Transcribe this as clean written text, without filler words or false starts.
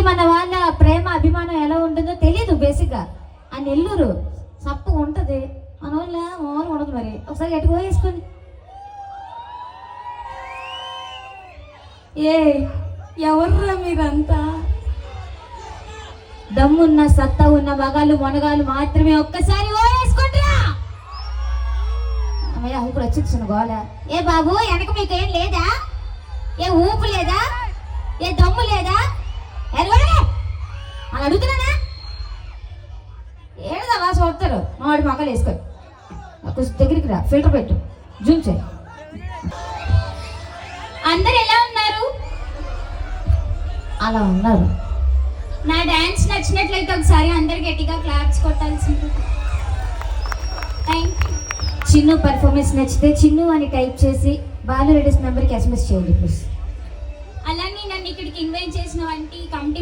మన వాళ్ళ ప్రేమ అభిమానం ఎలా ఉంటుందో తెలియదు. బేసిక్గా ఆ నెల్లూరు సప్పు ఉంటుంది, మన వాళ్ళ మామూలు ఉండదు. మరి ఒకసారి ఎటుకో వేసుకొని ఏ ఎవర్రా మీరంతా? దమ్మున్న సత్తా ఉన్న మగాళ్ళు మొనగాళ్ళు మాత్రమే ఒక్కసారి ఓ వేసుకుంటారా? అమ్మయ్య ఇప్పుడు వచ్చి గోల. ఏ బాబు వెనక మీకేం లేదా? ఏ ఊపు లేదా? ఏ దమ్ము లేదా? అలా అడుగుతున్నానా? ఏడుదా చూడతారు మా వాడి మొక్కలు వేసుకో. కొంచెం దగ్గరికి రా, ఫిల్టర్ పెట్టు, జూమ్ చేయి. అందరు ఎలా ఉన్నారు? అలా ఉన్నారు. నా డాన్స్ నచ్చినట్లయితే ఒకసారి అందరు గట్టిగా క్లాప్స్ కొట్టాల్సింది. Thank you. చిన్ను పర్ఫార్మెన్స్ నచ్చితే చిన్ను అని టైప్ చేసి బాలు రెడ్డిస్ నెంబర్కి SMS చేయండి ప్లీజ్. అలానే నన్ను ఇక్కడికి ఇన్వైట్ చేసిన వంటి కమిటీ